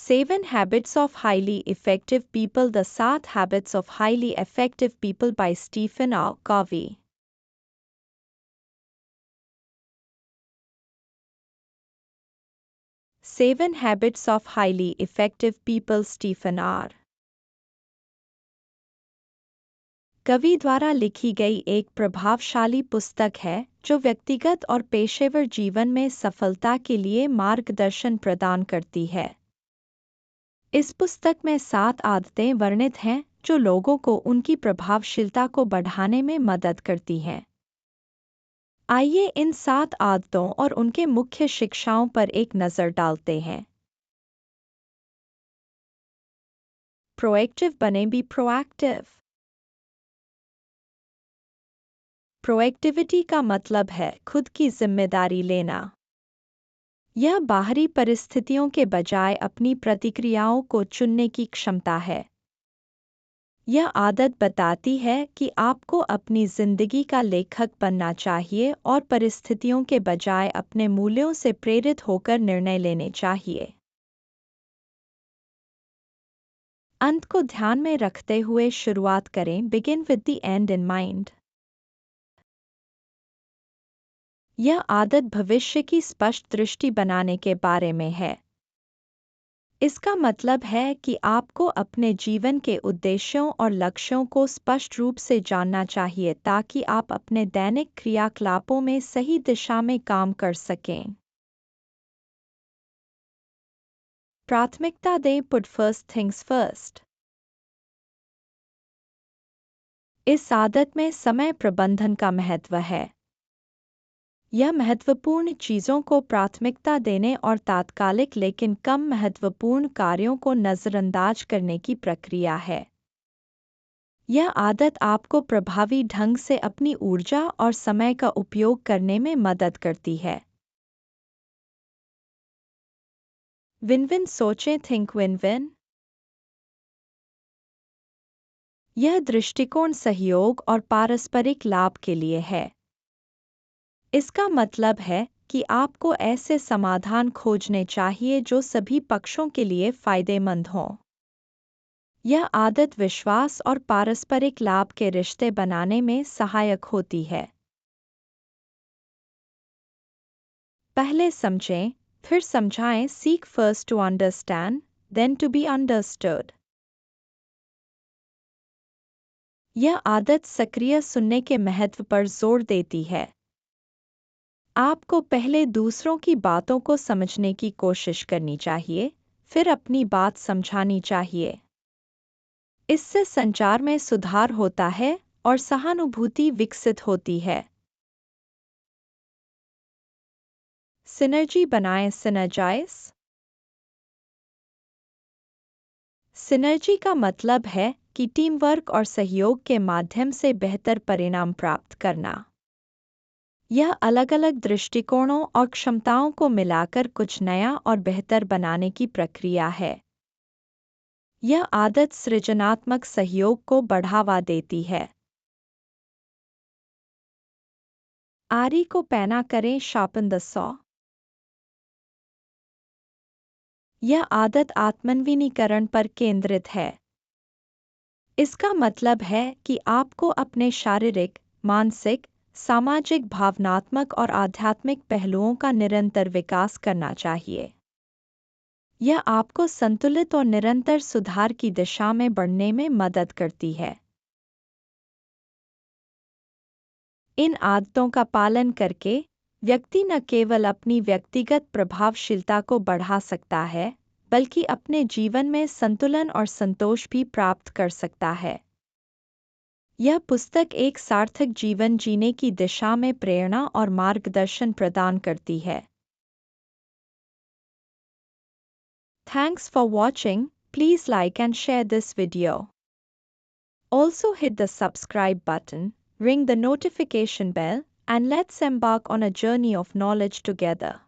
7 Habits of Highly Effective People. The 7 Habits of Highly Effective People by Stephen R. Covey. Seven Habits of Highly Effective People. Stephen R. Covey द्वारा लिखी गई एक प्रभावशाली पुस्तक है जो व्यक्तिगत और पेशेवर जीवन में सफलता के लिए मार्गदर्शन प्रदान करती है. इस पुस्तक में 7 आदतें वर्णित हैं जो लोगों को उनकी प्रभावशीलता को बढ़ाने में मदद करती हैं. आइए इन 7 आदतों और उनके मुख्य शिक्षाओं पर एक नज़र डालते हैं. प्रोएक्टिव बने. Be proactive. प्रोएक्टिविटी का मतलब है खुद की जिम्मेदारी लेना. यह बाहरी परिस्थितियों के बजाय अपनी प्रतिक्रियाओं को चुनने की क्षमता है. यह आदत बताती है कि आपको अपनी जिंदगी का लेखक बनना चाहिए और परिस्थितियों के बजाय अपने मूल्यों से प्रेरित होकर निर्णय लेने चाहिए. अंत को ध्यान में रखते हुए शुरुआत करें. Begin with the and in mind. यह आदत भविष्य की स्पष्ट दृष्टि बनाने के बारे में है. इसका मतलब है कि आपको अपने जीवन के उद्देश्यों और लक्ष्यों को स्पष्ट रूप से जानना चाहिए ताकि आप अपने दैनिक क्रियाकलापों में सही दिशा में काम कर सकें. प्राथमिकता दें. Put first things first. इस आदत में समय प्रबंधन का महत्व है. यह महत्वपूर्ण चीज़ों को प्राथमिकता देने और तात्कालिक लेकिन कम महत्वपूर्ण कार्यों को नज़रअंदाज करने की प्रक्रिया है. यह आदत आपको प्रभावी ढंग से अपनी ऊर्जा और समय का उपयोग करने में मदद करती है. विन विन सोचें. Think win win. यह दृष्टिकोण सहयोग और पारस्परिक लाभ के लिए है. इसका मतलब है कि आपको ऐसे समाधान खोजने चाहिए जो सभी पक्षों के लिए फायदेमंद हों. यह आदत विश्वास और पारस्परिक लाभ के रिश्ते बनाने में सहायक होती है. पहले समझें, फिर समझाएं. Seek first to understand, then to be understood. यह आदत सक्रिय सुनने के महत्व पर जोर देती है. आपको पहले दूसरों की बातों को समझने की कोशिश करनी चाहिए, फिर अपनी बात समझानी चाहिए. इससे संचार में सुधार होता है और सहानुभूति विकसित होती है. सिनर्जी बनाएं. सिनर्जाइज. सिनर्जी का मतलब है कि टीम वर्क और सहयोग के माध्यम से बेहतर परिणाम प्राप्त करना. यह अलग-अलग दृष्टिकोणों और क्षमताओं को मिलाकर कुछ नया और बेहतर बनाने की प्रक्रिया है. यह आदत सृजनात्मक सहयोग को बढ़ावा देती है. आरी को पैना करें. Sharpen the saw. यह आदत आत्मनवीनीकरण पर केंद्रित है. इसका मतलब है कि आपको अपने शारीरिक, मानसिक, सामाजिक, भावनात्मक और आध्यात्मिक पहलुओं का निरंतर विकास करना चाहिए. यह आपको संतुलित और निरंतर सुधार की दिशा में बढ़ने में मदद करती है. इन आदतों का पालन करके व्यक्ति न केवल अपनी व्यक्तिगत प्रभावशीलता को बढ़ा सकता है, बल्कि अपने जीवन में संतुलन और संतोष भी प्राप्त कर सकता है. यह पुस्तक एक सार्थक जीवन जीने की दिशा में प्रेरणा और मार्गदर्शन प्रदान करती है. Thanks for watching. Please like and share this video. Also hit the subscribe button, ring the notification bell, and let's embark on a journey of knowledge together.